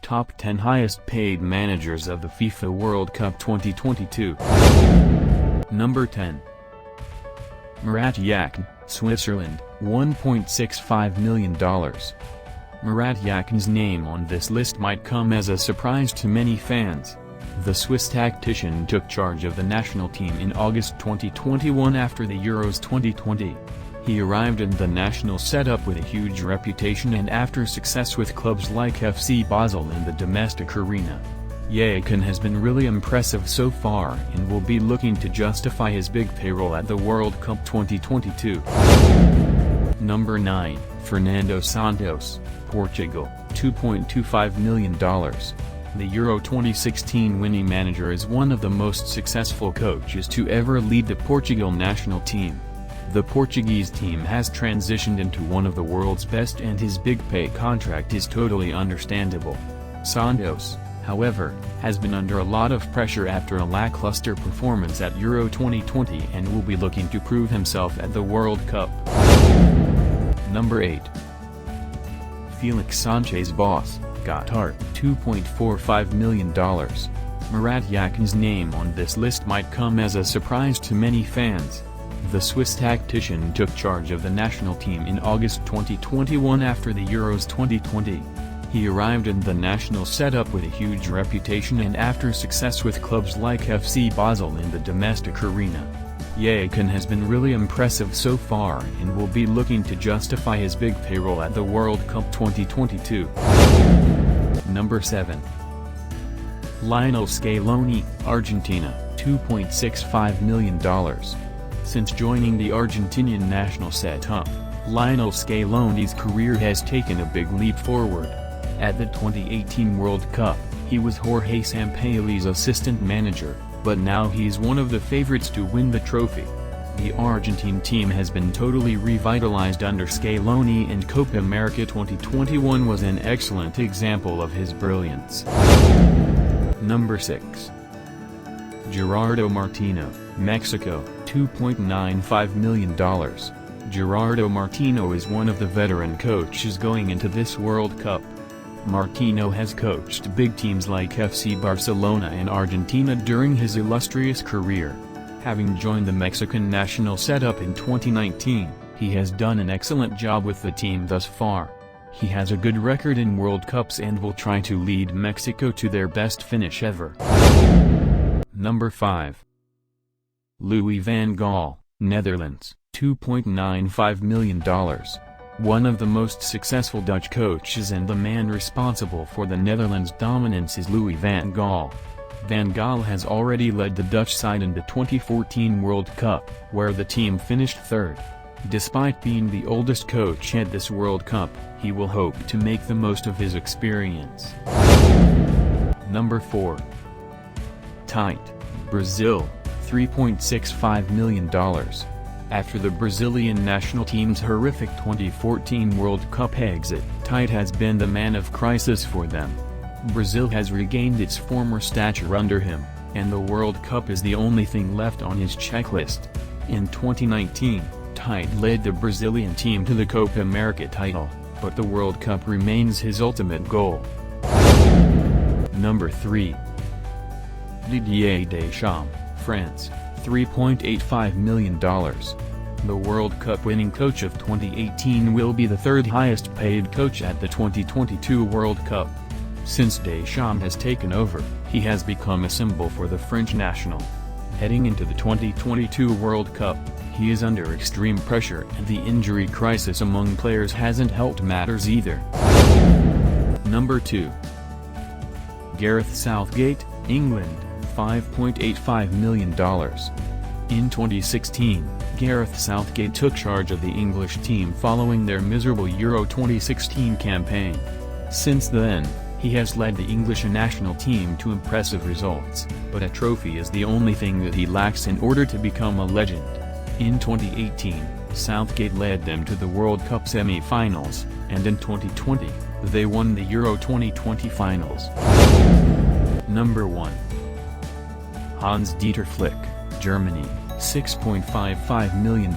Top 10 highest paid managers of the FIFA World Cup 2022. Number 10. Murat Yakin, Switzerland, $1.65 million. Murat Yakin's name on this list might come as a surprise to many fans. The Swiss tactician took charge of the national team in August 2021 after the Euros 2020. He arrived in the national setup with a huge reputation and after success with clubs like FC Basel in the domestic arena. Yakin has been really impressive so far and will be looking to justify his big payroll at the World Cup 2022. Number 9, Fernando Santos, Portugal, $2.25 million. The Euro 2016 winning manager is one of the most successful coaches to ever lead the Portugal national team. The Portuguese team has transitioned into one of the world's best and his big pay contract is totally understandable. Santos, however, has been under a lot of pressure after a lackluster performance at Euro 2020 and will be looking to prove himself at the World Cup. Number 8. Felix Sanchez Boss, Qatar, $2.45 million. Murat Yakin's name on this list might come as a surprise to many fans. The Swiss tactician took charge of the national team in August 2021 after the Euros 2020. He arrived in the national setup with a huge reputation and after success with clubs like FC Basel in the domestic arena. Yakin has been really impressive so far and will be looking to justify his big payroll at the World Cup 2022. Number 7. Lionel Scaloni, Argentina, $2.65 million. Since joining the Argentinian national setup, Lionel Scaloni's career has taken a big leap forward. At the 2018 World Cup, he was Jorge Sampaoli's assistant manager, but now he's one of the favorites to win the trophy. The Argentine team has been totally revitalized under Scaloni and Copa America 2021 was an excellent example of his brilliance. Number 6. Gerardo Martino, Mexico, $2.95 million. Gerardo Martino is one of the veteran coaches going into this World Cup. Martino has coached big teams like FC Barcelona and Argentina during his illustrious career. Having joined the Mexican national setup in 2019, he has done an excellent job with the team thus far. He has a good record in World Cups and will try to lead Mexico to their best finish ever. Number 5. Louis van Gaal, Netherlands, $2.95 million. One of the most successful Dutch coaches and the man responsible for the Netherlands' dominance is Louis van Gaal. Van Gaal has already led the Dutch side in the 2014 World Cup, where the team finished third. Despite being the oldest coach at this World Cup, he will hope to make the most of his experience. Number 4. Tite, Brazil, $3.65 million. After the Brazilian national team's horrific 2014 World Cup exit, Tite has been the man of crisis for them. Brazil has regained its former stature under him, and the World Cup is the only thing left on his checklist. In 2019, Tite led the Brazilian team to the Copa America title, but the World Cup remains his ultimate goal. Number 3. Didier Deschamps, France, $3.85 million. The World Cup winning coach of 2018 will be the third highest paid coach at the 2022 World Cup. Since Deschamps has taken over, he has become a symbol for the French national. Heading into the 2022 World Cup, he is under extreme pressure and the injury crisis among players hasn't helped matters either. Number 2. Gareth Southgate, England, $5.85 million. In 2016, Gareth Southgate took charge of the English team following their miserable Euro 2016 campaign. Since then, he has led the English national team to impressive results, but a trophy is the only thing that he lacks in order to become a legend. In 2018, Southgate led them to the World Cup semi-finals, and in 2020, they won the Euro 2020 finals. Number 1. Hans-Dieter Flick, Germany, $6.55 million.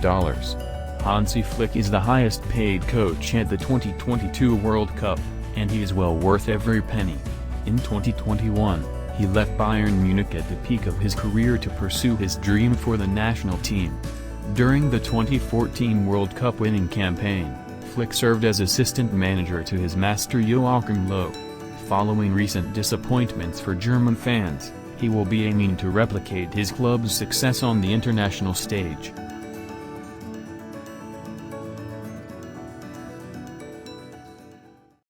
Hansi Flick is the highest paid coach at the 2022 World Cup, and he is well worth every penny. In 2021, he left Bayern Munich at the peak of his career to pursue his dream for the national team. During the 2014 World Cup winning campaign, Flick served as assistant manager to his master Joachim Löw. Following recent disappointments for German fans, he will be aiming to replicate his club's success on the international stage.